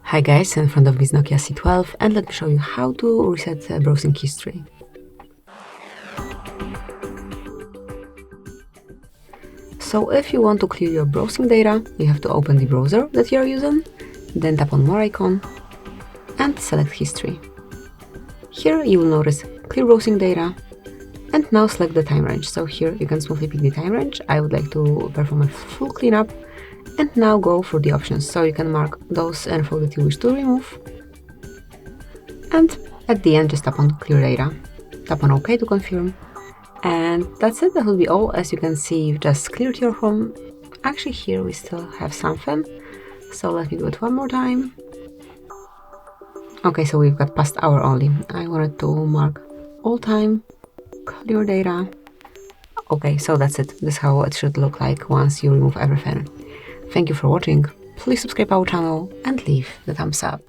Hi guys, in front of me is NOKIA C12 and let me show you how to reset browsing history. So if you want to clear your browsing data, you have to open the browser that you're using, then tap on More icon and select History. Here you will notice Clear Browsing Data and now select the time range. So here you can smoothly pick the time range. I would like to perform a full cleanup. And now go for the options, so you can mark those info that you wish to remove. And at the end, just tap on Clear Data. Tap on OK to confirm. And that's it, that will be all. As you can see, you've just cleared your home. Actually, here we still have something. So let me do it one more time. Okay, so we've got past hour only. I wanted to mark all time, clear data. Okay, so that's it. This is how it should look like once you remove everything. Thank you for watching, please subscribe our channel and leave the thumbs up.